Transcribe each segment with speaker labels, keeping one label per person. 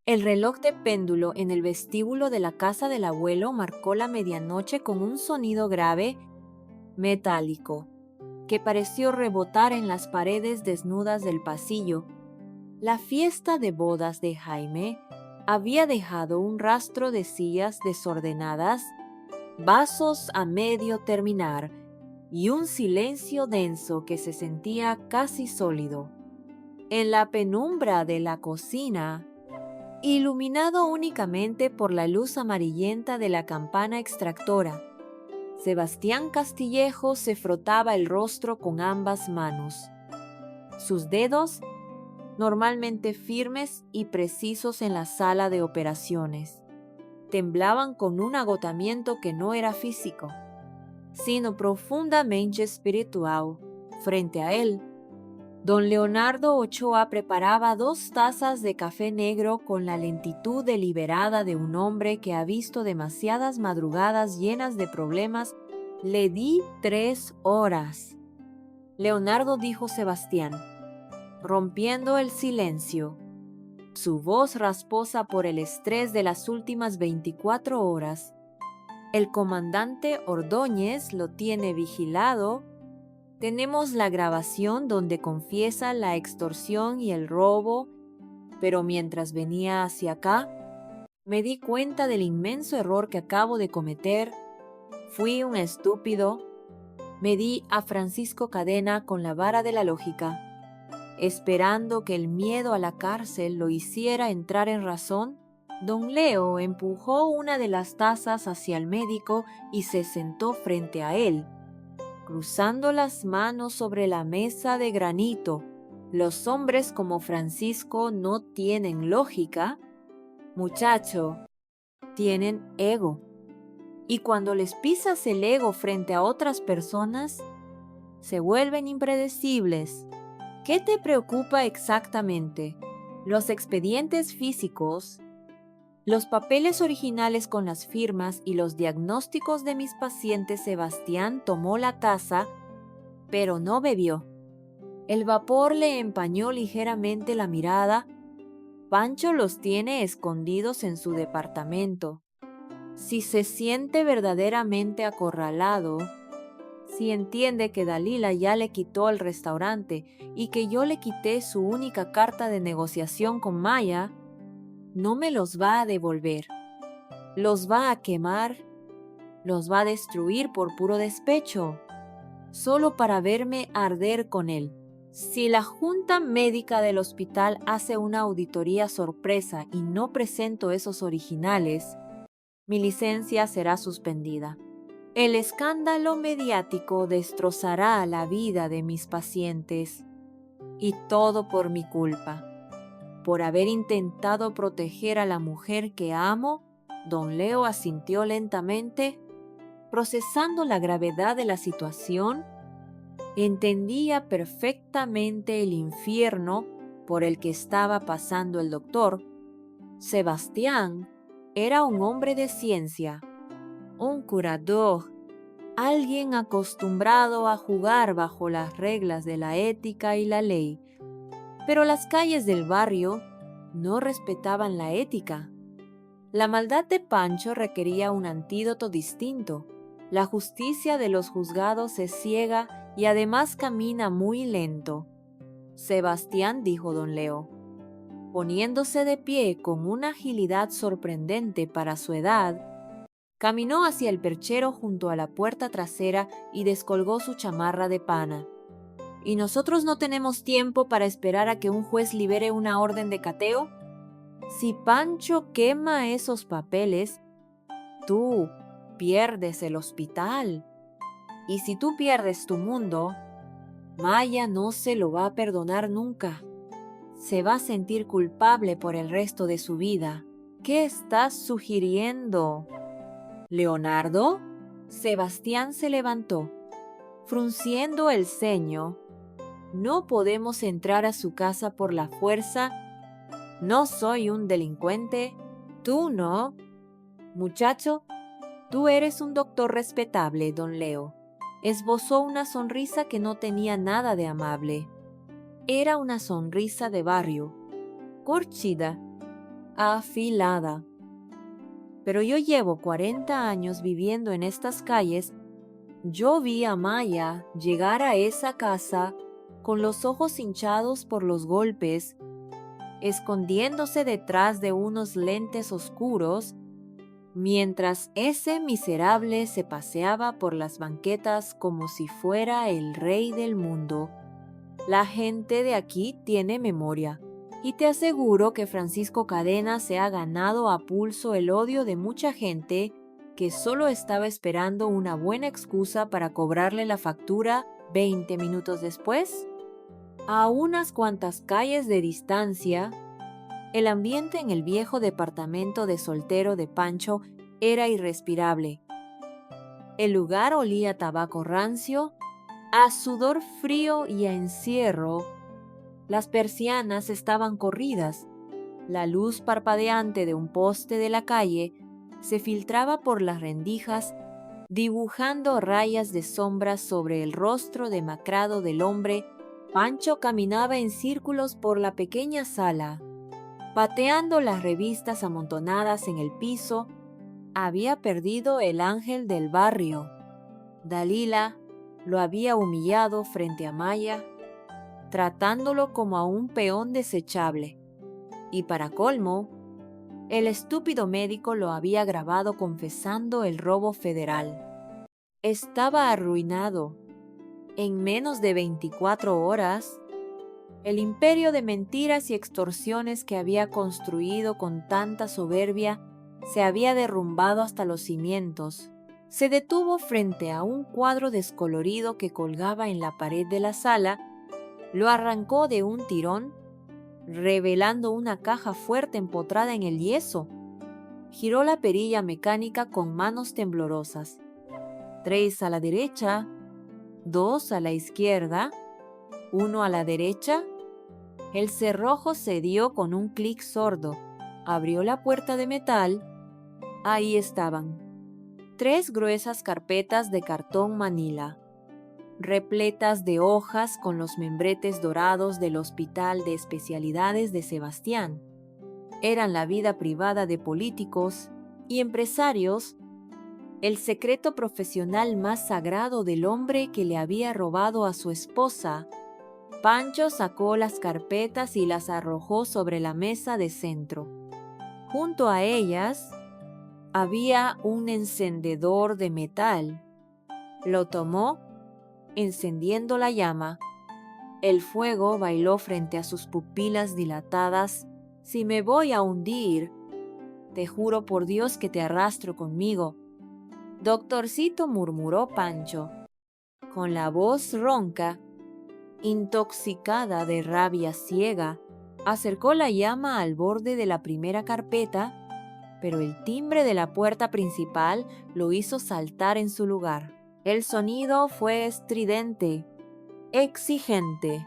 Speaker 1: El reloj de péndulo en el vestíbulo de la casa del abuelo marcó la medianoche con un sonido grave, metálico, que pareció rebotar en las paredes desnudas del pasillo. La fiesta de bodas de Jaime había dejado un rastro de sillas desordenadas, vasos a medio terminar y un silencio denso que se sentía casi sólido. En la penumbra de la cocina, iluminado únicamente por la luz amarillenta de la campana extractora, Sebastián Castillejo se frotaba el rostro con ambas manos. Sus dedos, normalmente firmes y precisos en la sala de operaciones, temblaban con un agotamiento que no era físico, sino profundamente espiritual. Frente a él, don Leonardo Ochoa preparaba 2 tazas de café negro con la lentitud deliberada de un hombre que ha visto demasiadas madrugadas llenas de problemas. Le di 3 horas. Leonardo, dijo Sebastián, rompiendo el silencio. Su voz rasposa por el estrés de las últimas 24 horas. El comandante Ordóñez lo tiene vigilado. Tenemos la grabación donde confiesa la extorsión y el robo, pero mientras venía hacia acá, me di cuenta del inmenso error que acabo de cometer. Fui un estúpido. Me di a Francisco Cadena con la vara de la lógica, esperando que el miedo a la cárcel lo hiciera entrar en razón. Don Leo empujó una de las tazas hacia el médico y se sentó frente a él, cruzando las manos sobre la mesa de granito. Los hombres como Francisco no tienen lógica, muchacho, tienen ego. Y cuando les pisas el ego frente a otras personas, se vuelven impredecibles. ¿Qué te preocupa exactamente? ¿Los expedientes físicos, los papeles originales con las firmas y los diagnósticos de mis pacientes? Sebastián tomó la taza, pero no bebió. El vapor le empañó ligeramente la mirada. Pancho los tiene escondidos en su departamento. Si se siente verdaderamente acorralado, si entiende que Dalila ya le quitó el restaurante y que yo le quité su única carta de negociación con Maya, no me los va a devolver. Los va a quemar, los va a destruir por puro despecho, solo para verme arder con él. Si la junta médica del hospital hace una auditoría sorpresa y no presento esos originales, mi licencia será suspendida. El escándalo mediático destrozará la vida de mis pacientes, y todo por mi culpa. Por haber intentado proteger a la mujer que amo. Don Leo asintió lentamente, procesando la gravedad de la situación. Entendía perfectamente el infierno por el que estaba pasando el doctor. Sebastián era un hombre de ciencia, un curador, alguien acostumbrado a jugar bajo las reglas de la ética y la ley. Pero las calles del barrio no respetaban la ética. La maldad de Pancho requería un antídoto distinto. La justicia de los juzgados es ciega y además camina muy lento. Sebastián, dijo don Leo, poniéndose de pie con una agilidad sorprendente para su edad, caminó hacia el perchero junto a la puerta trasera y descolgó su chamarra de pana. ¿Y nosotros no tenemos tiempo para esperar a que un juez libere una orden de cateo? Si Pancho quema esos papeles, tú pierdes el hospital. Y si tú pierdes tu mundo, Maya no se lo va a perdonar nunca. Se va a sentir culpable por el resto de su vida. ¿Qué estás sugiriendo? ¿Leonardo? Sebastián se levantó, frunciendo el ceño. No podemos entrar a su casa por la fuerza. No soy un delincuente. Tú no. Muchacho, tú eres un doctor respetable, don Leo. Esbozó una sonrisa que no tenía nada de amable. Era una sonrisa de barrio, corchida. afilada. Pero yo llevo 40 años viviendo en estas calles. Yo vi a Maya llegar a esa casa con los ojos hinchados por los golpes, escondiéndose detrás de unos lentes oscuros, mientras ese miserable se paseaba por las banquetas como si fuera el rey del mundo. La gente de aquí tiene memoria, y te aseguro que Francisco Cadena se ha ganado a pulso el odio de mucha gente que solo estaba esperando una buena excusa para cobrarle la factura 20 minutos después. A unas cuantas calles de distancia, el ambiente en el viejo departamento de soltero de Pancho era irrespirable. El lugar olía a tabaco rancio, a sudor frío y a encierro. Las persianas estaban corridas. La luz parpadeante de un poste de la calle se filtraba por las rendijas, dibujando rayas de sombras sobre el rostro demacrado del hombre. Pancho caminaba en círculos por la pequeña sala, pateando las revistas amontonadas en el piso. Había perdido el ángel del barrio. Dalila lo había humillado frente a Maya, tratándolo como a un peón desechable. Y para colmo, el estúpido médico lo había grabado confesando el robo federal. Estaba arruinado. En menos de 24 horas, el imperio de mentiras y extorsiones que había construido con tanta soberbia se había derrumbado hasta los cimientos. Se detuvo frente a un cuadro descolorido que colgaba en la pared de la sala, lo arrancó de un tirón, revelando una caja fuerte empotrada en el yeso. Giró la perilla mecánica con manos temblorosas. 3 a la derecha, 2 a la izquierda, 1 a la derecha. El cerrojo cedió con un clic sordo. Abrió la puerta de metal. Ahí estaban 3 gruesas carpetas de cartón manila, repletas de hojas con los membretes dorados del Hospital de Especialidades de Sebastián. Eran la vida privada de políticos y empresarios, el secreto profesional más sagrado del hombre que le había robado a su esposa. Pancho sacó las carpetas y las arrojó sobre la mesa de centro. Junto a ellas había un encendedor de metal. Lo tomó, encendiendo la llama. El fuego bailó frente a sus pupilas dilatadas. Si me voy a hundir, te juro por Dios que te arrastro conmigo. Doctorcito, murmuró Pancho, con la voz ronca, intoxicada de rabia ciega. Acercó la llama al borde de la primera carpeta, pero el timbre de la puerta principal lo hizo saltar en su lugar. El sonido fue estridente, exigente.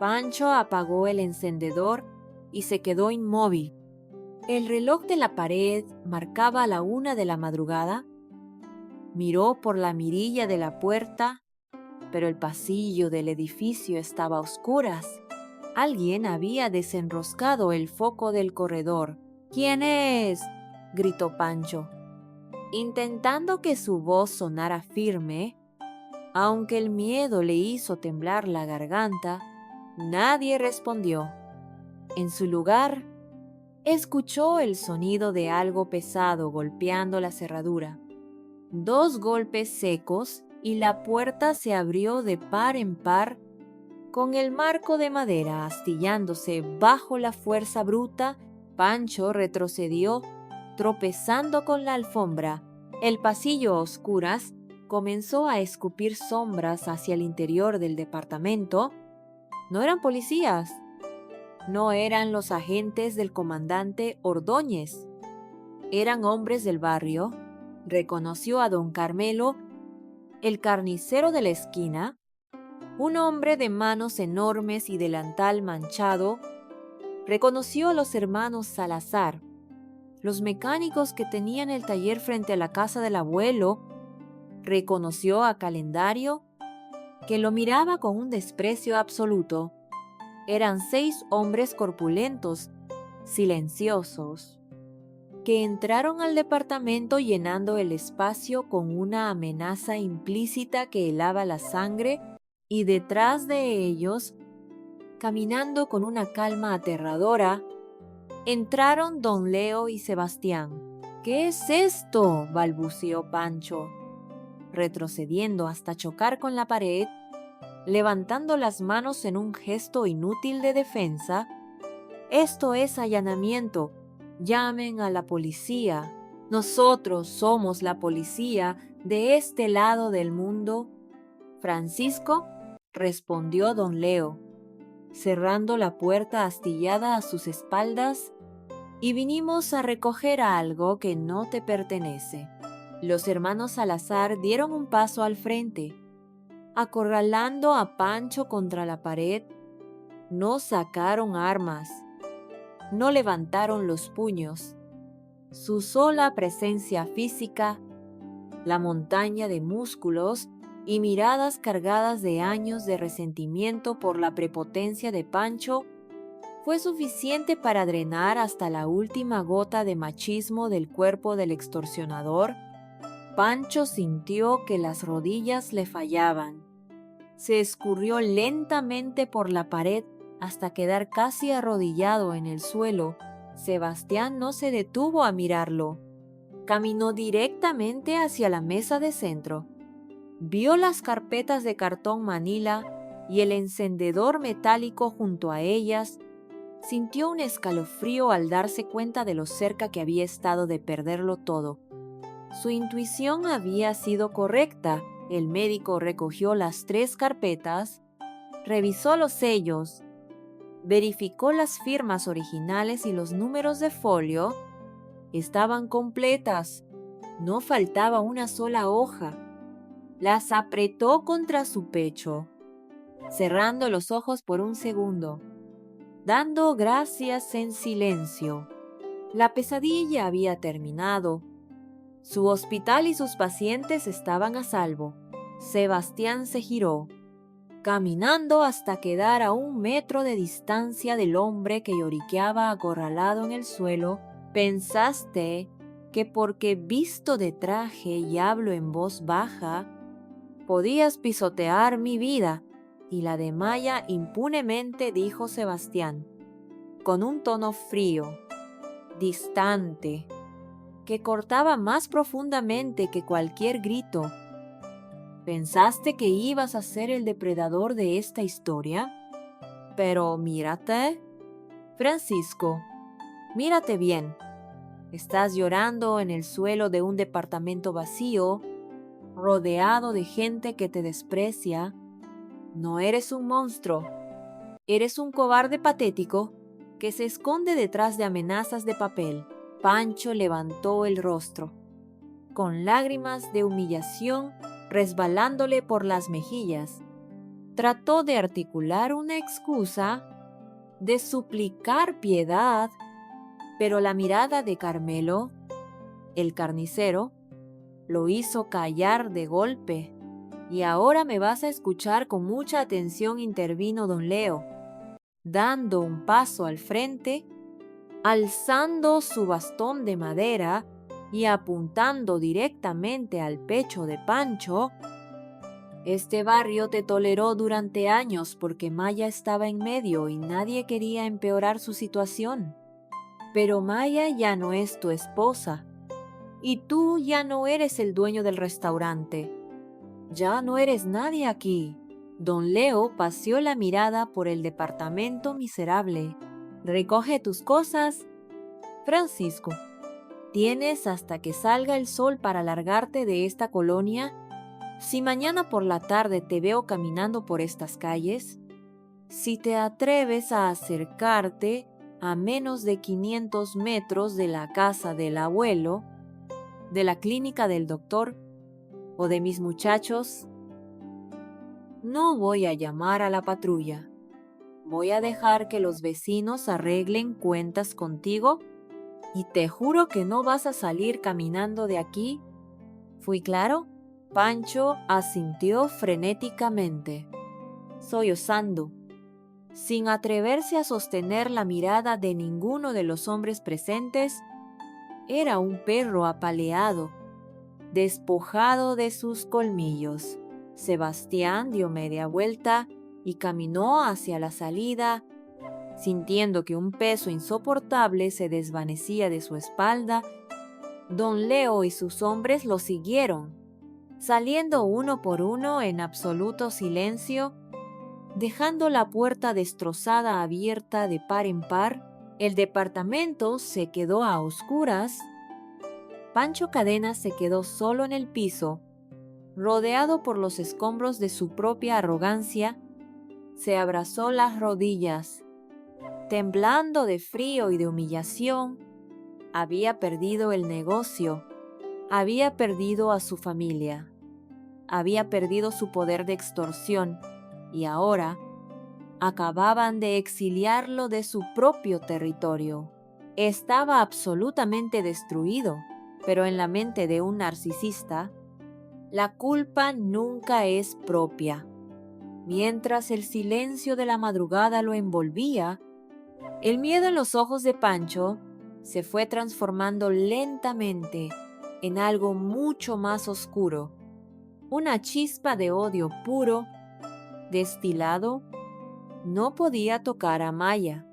Speaker 1: Pancho apagó el encendedor y se quedó inmóvil. El reloj de la pared marcaba la 1 de la madrugada. Miró por la mirilla de la puerta, pero el pasillo del edificio estaba a oscuras. Alguien había desenroscado el foco del corredor. ¿Quién es?, gritó Pancho, intentando que su voz sonara firme. Aunque el miedo le hizo temblar la garganta, nadie respondió. En su lugar, escuchó el sonido de algo pesado golpeando la cerradura. 2 golpes secos y la puerta se abrió de par en par, con el marco de madera astillándose bajo la fuerza bruta. Pancho retrocedió, tropezando con la alfombra. El pasillo a oscuras comenzó a escupir sombras hacia el interior del departamento. No eran policías. No eran los agentes del comandante Ordóñez. Eran hombres del barrio. Reconoció a don Carmelo, el carnicero de la esquina, un hombre de manos enormes y delantal manchado. Reconoció a los hermanos Salazar, los mecánicos que tenían el taller frente a la casa del abuelo. Reconoció a Calendario, que lo miraba con un desprecio absoluto. Eran 6 hombres corpulentos, silenciosos, que entraron al departamento llenando el espacio con una amenaza implícita que helaba la sangre, y detrás de ellos, caminando con una calma aterradora, entraron don Leo y Sebastián. «¿Qué es esto?», balbuceó Pancho, retrocediendo hasta chocar con la pared, levantando las manos en un gesto inútil de defensa. «Esto es allanamiento. Llamen a la policía. Nosotros somos la policía de este lado del mundo». «Francisco», respondió don Leo, cerrando la puerta astillada a sus espaldas, «y vinimos a recoger algo que no te pertenece». Los hermanos Salazar dieron un paso al frente, acorralando a Pancho contra la pared. No sacaron armas, no levantaron los puños. Su sola presencia física, la montaña de músculos y miradas cargadas de años de resentimiento por la prepotencia de Pancho, fue suficiente para drenar hasta la última gota de machismo del cuerpo del extorsionador. Pancho sintió que las rodillas le fallaban. Se escurrió lentamente por la pared hasta quedar casi arrodillado en el suelo. Sebastián no se detuvo a mirarlo. Caminó directamente hacia la mesa de centro. Vio las carpetas de cartón manila y el encendedor metálico junto a ellas. Sintió un escalofrío al darse cuenta de lo cerca que había estado de perderlo todo. Su intuición había sido correcta. El médico recogió las 3 carpetas, revisó los sellos, verificó las firmas originales y los números de folio. Estaban completas. No faltaba una sola hoja. Las apretó contra su pecho, cerrando los ojos por un segundo, dando gracias en silencio. La pesadilla había terminado. Su hospital y sus pacientes estaban a salvo. Sebastián se giró, caminando hasta quedar a 1 metro de distancia del hombre que lloriqueaba acorralado en el suelo. «¿Pensaste que porque visto de traje y hablo en voz baja, podías pisotear mi vida y la de Maya impunemente?», dijo Sebastián, con un tono frío, distante, que cortaba más profundamente que cualquier grito. «¿Pensaste que ibas a ser el depredador de esta historia? Pero mírate, Francisco, mírate bien. Estás llorando en el suelo de un departamento vacío, rodeado de gente que te desprecia. No eres un monstruo, eres un cobarde patético que se esconde detrás de amenazas de papel». Pancho levantó el rostro, con lágrimas de humillación resbalándole por las mejillas. Trató de articular una excusa, de suplicar piedad, pero la mirada de Carmelo, el carnicero, lo hizo callar de golpe. «Y ahora me vas a escuchar con mucha atención», intervino don Leo, dando un paso al frente, alzando su bastón de madera y apuntando directamente al pecho de Pancho. «Este barrio te toleró durante años porque Maya estaba en medio y nadie quería empeorar su situación. Pero Maya ya no es tu esposa y tú ya no eres el dueño del restaurante. Ya no eres nadie aquí». Don Leo paseó la mirada por el departamento miserable. «Recoge tus cosas, Francisco. Tienes hasta que salga el sol para largarte de esta colonia. Si mañana por la tarde te veo caminando por estas calles, si te atreves a acercarte a menos de 500 metros de la casa del abuelo, de la clínica del doctor o de mis muchachos, no voy a llamar a la patrulla. Voy a dejar que los vecinos arreglen cuentas contigo y te juro que no vas a salir caminando de aquí. ¿Fui claro?». Pancho asintió frenéticamente, sollozando. sin atreverse a sostener la mirada de ninguno de los hombres presentes. Era un perro apaleado, despojado de sus colmillos. Sebastián dio media vuelta y caminó hacia la salida, sintiendo que un peso insoportable se desvanecía de su espalda. Don Leo y sus hombres lo siguieron, saliendo uno por uno en absoluto silencio, dejando la puerta destrozada abierta de par en par. El departamento se quedó a oscuras. Pancho Cadenas se quedó solo en el piso, rodeado por los escombros de su propia arrogancia. Se abrazó las rodillas, temblando de frío y de humillación. Había perdido el negocio, había perdido a su familia, había perdido su poder de extorsión y ahora acababan de exiliarlo de su propio territorio. Estaba absolutamente destruido, pero en la mente de un narcisista, la culpa nunca es propia. Mientras el silencio de la madrugada lo envolvía, el miedo en los ojos de Pancho se fue transformando lentamente en algo mucho más oscuro, una chispa de odio puro, destilado. No podía tocar a Maya,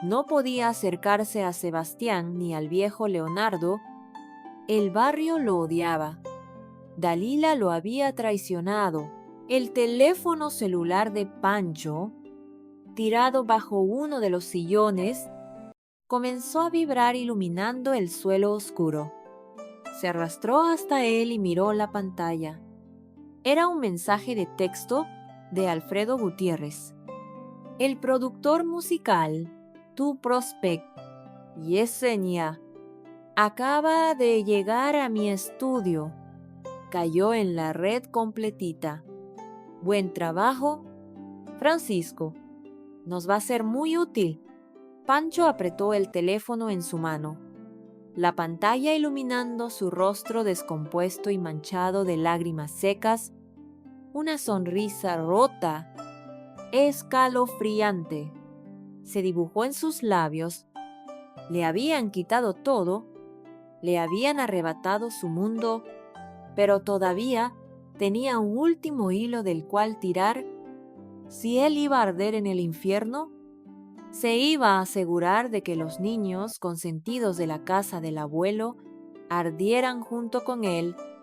Speaker 1: no podía acercarse a Sebastián ni al viejo Leonardo. El barrio lo odiaba. Dalila lo había traicionado. El teléfono celular de Pancho, tirado bajo uno de los sillones, comenzó a vibrar iluminando el suelo oscuro. Se arrastró hasta él y miró la pantalla. Era un mensaje de texto de Alfredo Gutiérrez, el productor musical, Tu Prospect. Yesenia, acaba de llegar a mi estudio. Cayó en la red completita. Buen trabajo, Francisco. Nos va a ser muy útil. Pancho apretó el teléfono en su mano, la pantalla iluminando su rostro descompuesto y manchado de lágrimas secas, una sonrisa rota, escalofriante, se dibujó en sus labios. Le habían quitado todo, le habían arrebatado su mundo, pero todavía tenía un último hilo del cual tirar. Si él iba a arder en el infierno, se iba a asegurar de que los niños consentidos de la casa del abuelo ardieran junto con él